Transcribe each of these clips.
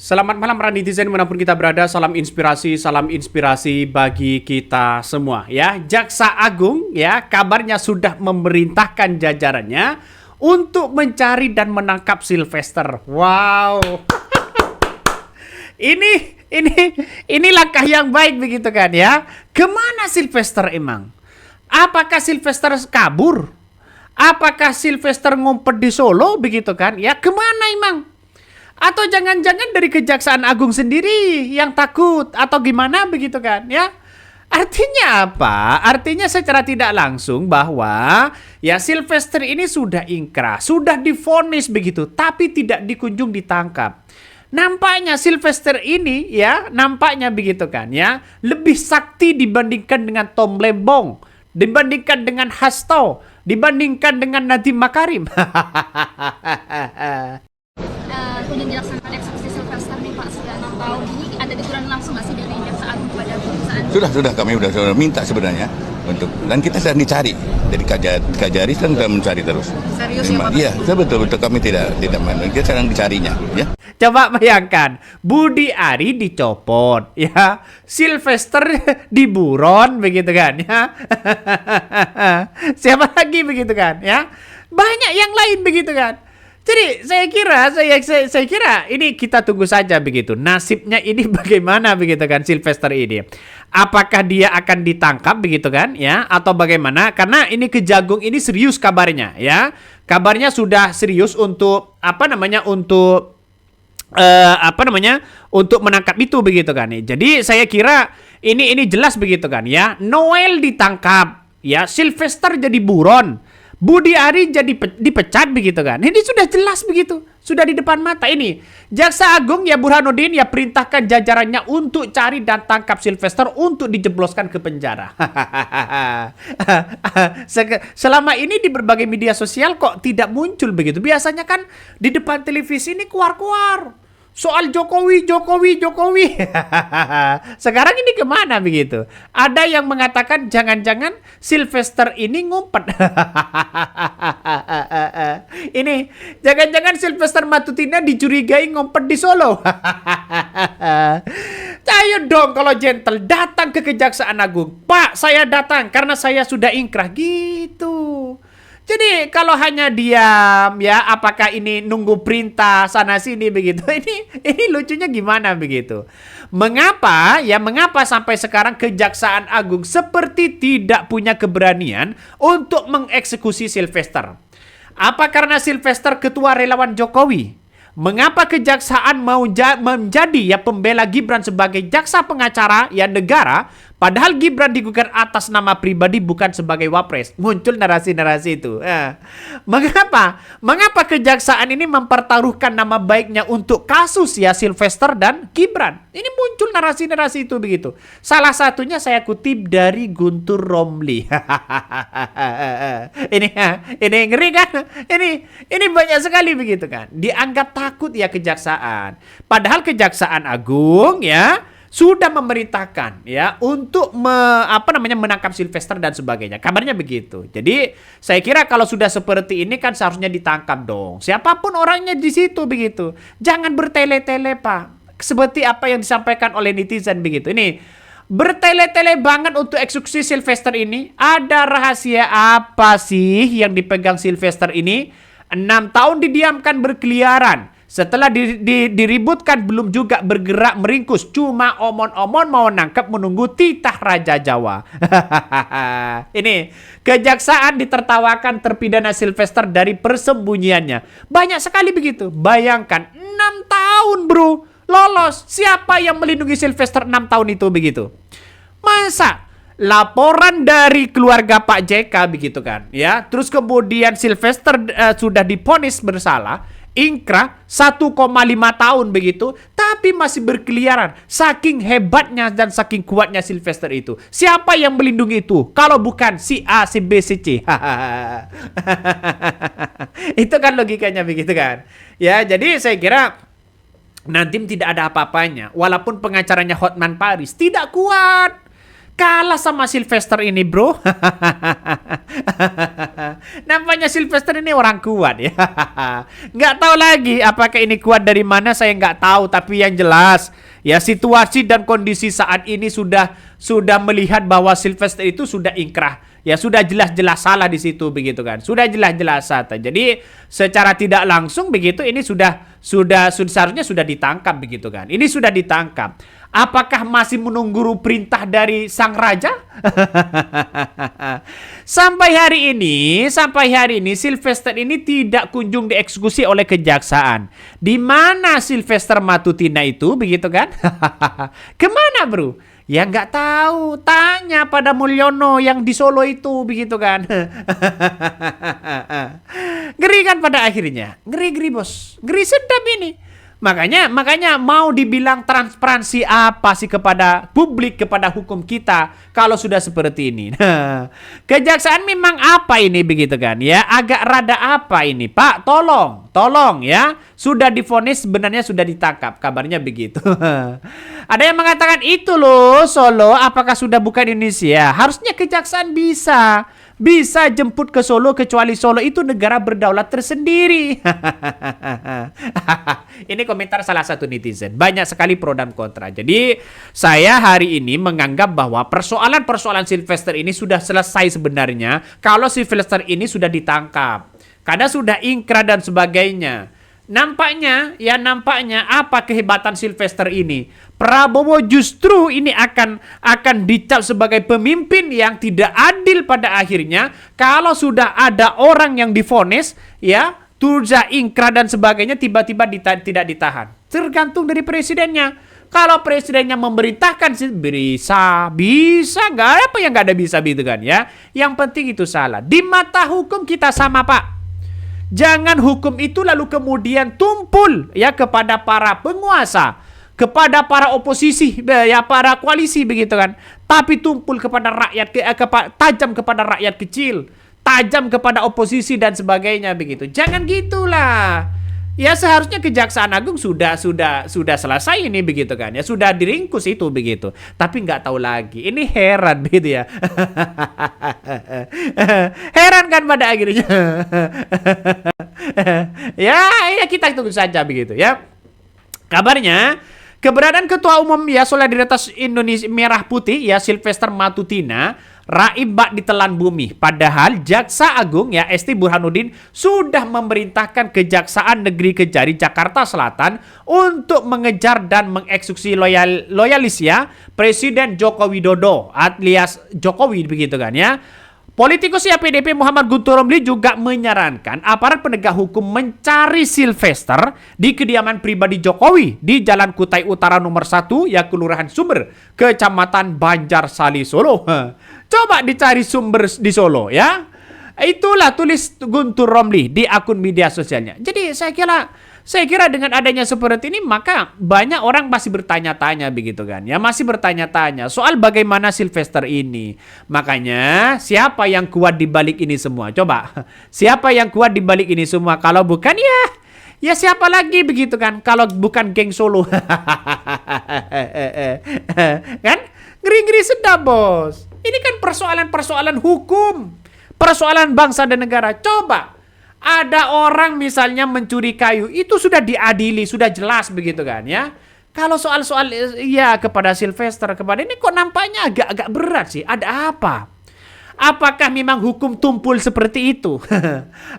Selamat malam para netizen manapun kita berada, salam inspirasi bagi kita semua ya. Jaksa Agung ya kabarnya sudah memerintahkan jajarannya untuk mencari dan menangkap Sylvester. Wow. ini ini langkah yang baik begitu kan ya. Kemana Sylvester emang? Apakah Sylvester kabur? Apakah Sylvester ngumpet di Solo begitu kan? Ya kemana emang? Atau jangan-jangan dari Kejaksaan Agung sendiri yang takut atau gimana begitu kan ya? Artinya apa? Artinya secara tidak langsung bahwa ya Sylvester ini sudah ingkrah, sudah divonis begitu, tapi tidak dikunjung ditangkap. Nampaknya Sylvester ini ya, nampaknya begitu kan ya, lebih sakti dibandingkan dengan Tom Lembong, dibandingkan dengan Hasto, dibandingkan dengan Nadiem Makarim. Kemudian dilaksanakan eksekusi Sylvester nih Pak sudah 6 tahun ini, ada teguran langsung nggak sih dari Jaksa Agung kepada perusahaan? Sudah kami sudah minta sebenarnya untuk, dan kita sedang dicari dari Kajari sedang mencari terus. Serius ya Pak? Iya, betul kami tidak kita sedang dicarinya ya. Coba bayangkan, Budi Ari dicopot, ya, Sylvester diburon, begitu kan, ya. Siapa lagi begitu kan, ya? Banyak yang lain begitu kan. Jadi saya kira ini kita tunggu saja begitu. Nasibnya ini bagaimana begitu kan Sylvester ini. Apakah dia akan ditangkap begitu kan ya atau bagaimana? Karena ini Kejagung ini serius kabarnya ya. Kabarnya sudah serius untuk untuk menangkap itu begitu kan. Jadi saya kira ini jelas begitu kan ya. Noel ditangkap ya, Sylvester jadi buron. Budi Ari jadi dipecat begitu kan. Ini sudah jelas begitu. Sudah di depan mata ini. Jaksa Agung ya Burhanuddin ya perintahkan jajarannya untuk cari dan tangkap Sylvester untuk dijebloskan ke penjara. Selama ini di berbagai media sosial kok tidak muncul begitu. Biasanya kan di depan televisi ini keluar-keluar soal Jokowi. Sekarang ini kemana begitu? Ada yang mengatakan jangan-jangan Sylvester ini ngumpet. Ini jangan-jangan Sylvester Matutina dicurigai ngumpet di Solo. Ayo dong kalau gentle datang ke Kejaksaan Agung. Pak, saya datang karena saya sudah ingkrah gitu. Jadi kalau hanya diam ya, apakah ini nunggu perintah sana sini begitu? Ini lucunya gimana begitu? Mengapa sampai sekarang Kejaksaan Agung seperti tidak punya keberanian untuk mengeksekusi Sylvester? Apa karena Sylvester ketua relawan Jokowi? Mengapa kejaksaan mau menjadi ya pembela Gibran sebagai jaksa pengacara ya negara, padahal Gibran digugat atas nama pribadi bukan sebagai wapres? Muncul narasi-narasi itu. Mengapa kejaksaan ini mempertaruhkan nama baiknya untuk kasus ya Sylvester dan Gibran? Ini muncul narasi-narasi itu begitu. Salah satunya saya kutip dari Guntur Romli. Ini ngeri kan? Ini banyak sekali begitu kan. Dianggap takut ya kejaksaan. Padahal Kejaksaan Agung ya sudah memerintahkan ya untuk menangkap Sylvester dan sebagainya. Kabarnya begitu. Jadi saya kira kalau sudah seperti ini kan seharusnya ditangkap dong. Siapapun orangnya di situ begitu. Jangan bertele-tele Pak. Seperti apa yang disampaikan oleh netizen begitu. Ini bertele-tele banget untuk eksekusi Sylvester ini. Ada rahasia apa sih yang dipegang Sylvester ini? 6 tahun didiamkan berkeliaran. Setelah diributkan belum juga bergerak meringkus. Cuma omon-omon mau nangkep menunggu titah Raja Jawa. Ini kejaksaan ditertawakan terpidana Sylvester dari persembunyiannya. Banyak sekali begitu. Bayangkan 6 tahun bro lolos. Siapa yang melindungi Sylvester 6 tahun itu begitu? Masa laporan dari keluarga Pak JK begitu kan ya. Terus kemudian Sylvester sudah divonis bersalah, ingkrah 1,5 tahun begitu, tapi masih berkeliaran. Saking hebatnya dan saking kuatnya Sylvester itu. Siapa yang melindungi itu? Kalau bukan si A, si B, si C. Itu kan logikanya begitu kan. Ya, jadi saya kira Nadiem tidak ada apa-apanya. Walaupun pengacaranya Hotman Paris tidak kuat. Kalah sama Sylvester ini, bro. Nampaknya Sylvester ini orang kuat ya. Nggak tahu lagi apakah ini kuat dari mana, saya nggak tahu. Tapi yang jelas ya, situasi dan kondisi saat ini sudah melihat bahwa Sylvester itu sudah ingkrah. Ya sudah jelas-jelas salah di situ begitu kan. Sudah jelas-jelas salah. Jadi secara tidak langsung begitu ini sudah seharusnya sudah ditangkap begitu kan. Ini sudah ditangkap. Apakah masih menunggu perintah dari sang raja? Sampai hari ini Sylvester ini tidak kunjung dieksekusi oleh kejaksaan. Di mana Sylvester Matutina itu begitu kan? Kemana, bro? Ya nggak tahu. Tanya pada Mulyono yang di Solo itu begitu kan? Ngeri kan pada akhirnya. Ngeri bos. Ngeri sedap ini. Makanya mau dibilang transparansi apa sih kepada publik, kepada hukum kita kalau sudah seperti ini. Nah, kejaksaan memang apa ini begitu kan ya? Agak rada apa ini, Pak? Tolong ya. Sudah divonis, sebenarnya sudah ditangkap. Kabarnya begitu. Ada yang mengatakan itu loh, Solo apakah sudah bukan Indonesia? Harusnya kejaksaan bisa jemput ke Solo, kecuali Solo itu negara berdaulat tersendiri. Ini komentar salah satu netizen. Banyak sekali pro dan kontra. Jadi saya hari ini menganggap bahwa persoalan Sylvester ini sudah selesai sebenarnya kalau Sylvester ini sudah ditangkap. Karena sudah ingkrah dan sebagainya. Nampaknya apa kehebatan Sylvester ini? Prabowo justru ini akan dicap sebagai pemimpin yang tidak adil pada akhirnya kalau sudah ada orang yang divonis ya, turja ingkrah dan sebagainya tiba-tiba tidak ditahan. Tergantung dari presidennya. Kalau presidennya memerintahkan bisa nggak apa yang nggak ada bisa gitu kan ya. Yang penting itu salah. Di mata hukum kita sama, Pak. Jangan hukum itu lalu kemudian tumpul ya kepada para penguasa, kepada para oposisi, ya para koalisi begitu kan. Tapi tumpul kepada rakyat, tajam kepada rakyat kecil, tajam kepada oposisi dan sebagainya begitu. Jangan gitulah. Ya seharusnya Kejaksaan Agung sudah selesai ini begitu kan ya, sudah diringkus itu begitu. Tapi nggak tahu lagi. Ini heran begitu ya. Heran kan pada akhirnya. ya kita tunggu saja begitu ya. Kabarnya keberadaan Ketua Umum ya Solidaritas Indonesia Merah Putih ya Sylvester Matutina raib bak ditelan bumi. Padahal Jaksa Agung ya Esti Burhanuddin sudah memerintahkan Kejaksaan Negeri Kejari Jakarta Selatan untuk mengejar dan mengeksekusi loyalis ya Presiden Joko Widodo alias Jokowi begitu kan ya. Politikus ya PDP Muhammad Guntur Romli juga menyarankan aparat penegak hukum mencari Sylvester di kediaman pribadi Jokowi di Jalan Kutai Utara nomor 1 ya Kelurahan Sumber, Kecamatan Banjarsari, Solo. Coba dicari Sumber di Solo ya. Itulah tulis Guntur Romli di akun media sosialnya. Jadi saya kira dengan adanya seperti ini maka banyak orang masih bertanya-tanya begitu kan ya, masih bertanya-tanya soal bagaimana Sylvester ini. Makanya siapa yang kuat di balik ini semua? Coba siapa yang kuat di balik ini semua? Kalau bukan ya siapa lagi begitu kan? Kalau bukan geng Solo. Kan ngeri-ngeri sedap bos. Ini kan persoalan hukum, persoalan bangsa dan negara. Coba ada orang misalnya mencuri kayu, itu sudah diadili, sudah jelas begitu kan ya. Kalau soal-soal ya kepada Sylvester, kepada ini kok nampaknya agak berat sih. Ada apa? Apakah memang hukum tumpul seperti itu?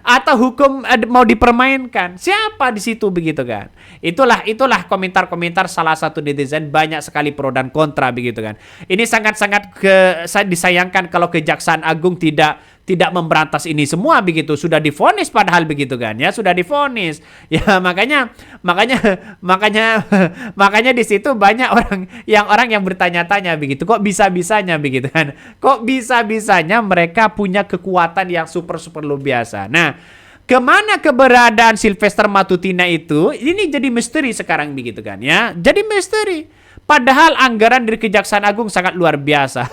Atau hukum mau dipermainkan? Siapa di situ begitu kan? Itulah komentar-komentar salah satu netizen, banyak sekali pro dan kontra begitu kan. Ini sangat-sangat disayangkan kalau Kejaksaan Agung tidak memberantas ini semua begitu. Sudah divonis padahal begitu kan ya, sudah divonis. Ya makanya di situ banyak orang yang bertanya-tanya begitu. Kok bisa-bisanya begitu kan? Kok bisa-bisanya mereka punya kekuatan yang super luar biasa. Nah, kemana keberadaan Sylvester Matutina itu? Ini jadi misteri sekarang begitu kan ya. Jadi misteri. Padahal anggaran dari Kejaksaan Agung sangat luar biasa.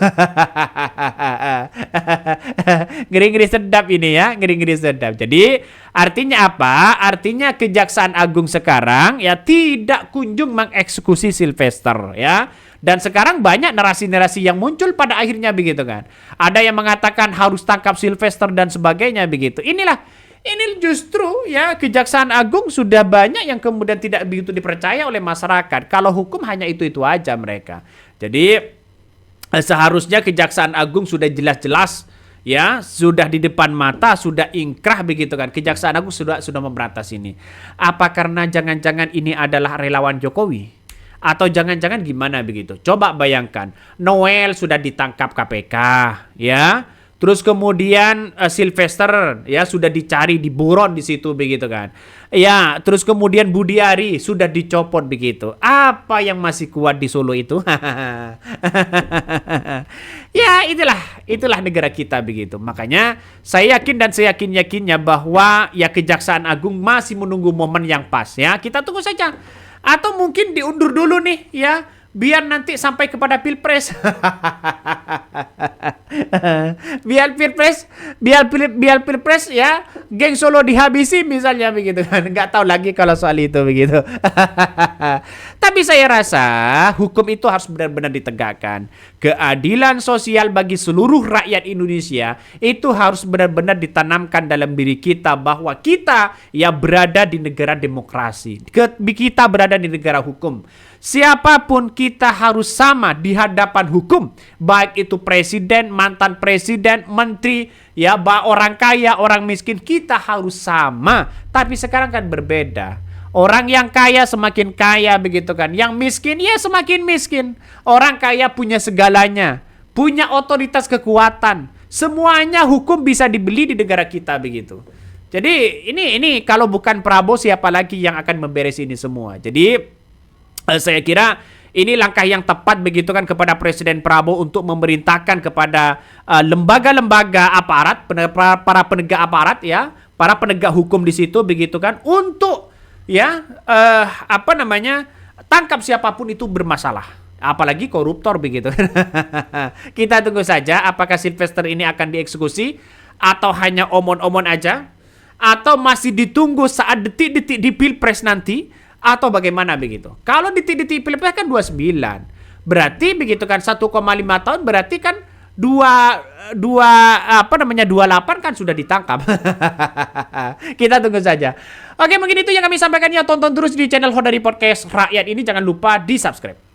Ngeri-ngeri sedap ini ya, ngeri-ngeri sedap. Jadi artinya apa? Artinya Kejaksaan Agung sekarang ya tidak kunjung mengeksekusi Sylvester ya. Dan sekarang banyak narasi-narasi yang muncul pada akhirnya begitu kan. Ada yang mengatakan harus tangkap Sylvester dan sebagainya begitu. Ini justru ya Kejaksaan Agung sudah banyak yang kemudian tidak begitu dipercaya oleh masyarakat. Kalau hukum hanya itu-itu aja mereka. Jadi seharusnya Kejaksaan Agung sudah jelas-jelas ya, sudah di depan mata, sudah ingkrah begitu kan. Kejaksaan Agung sudah memberantas ini. Apa karena jangan-jangan ini adalah relawan Jokowi? Atau jangan-jangan gimana begitu? Coba bayangkan, Noel sudah ditangkap KPK, ya. Terus kemudian Sylvester ya sudah dicari, diburon di situ begitu kan. Ya, terus kemudian Budiari sudah dicopot begitu. Apa yang masih kuat di Solo itu? Ya, itulah negara kita begitu. Makanya saya yakin dan saya yakinnya bahwa ya Kejaksaan Agung masih menunggu momen yang pas ya. Kita tunggu saja. Atau mungkin diundur dulu nih ya. Biar nanti sampai kepada Pilpres. biar Pilpres ya, geng Solo dihabisi misalnya begitu kan. Nggak tahu lagi kalau soal itu begitu. Tapi saya rasa hukum itu harus benar-benar ditegakkan. Keadilan sosial bagi seluruh rakyat Indonesia itu harus benar-benar ditanamkan dalam diri kita bahwa kita ya berada di negara demokrasi. Kita berada di negara hukum. Siapapun kita harus sama di hadapan hukum, baik itu presiden, mantan presiden, menteri, ya, orang kaya, orang miskin, kita harus sama. Tapi sekarang kan berbeda. Orang yang kaya semakin kaya begitu kan, yang miskin ya semakin miskin. Orang kaya punya segalanya, punya otoritas kekuatan. Semuanya hukum bisa dibeli di negara kita begitu. Jadi ini kalau bukan Prabowo siapa lagi yang akan memberes ini semua. Jadi saya kira ini langkah yang tepat begitu kan kepada Presiden Prabowo untuk memerintahkan kepada lembaga-lembaga aparat, para penegak aparat ya, para penegak hukum di situ begitu kan untuk ya tangkap siapapun itu bermasalah, apalagi koruptor begitu. Kita tunggu saja apakah Sylvester ini akan dieksekusi atau hanya omon-omon aja atau masih ditunggu saat detik-detik di Pilpres nanti. Atau bagaimana begitu? Kalau detik-detik Pilpres kan 29. Berarti begitu kan 1,5 tahun berarti kan 28 kan sudah ditangkap. Kita tunggu saja. Oke, mungkin itu yang kami sampaikan ya. Tonton terus di channel Hodari Podcast Rakyat ini, jangan lupa di-subscribe.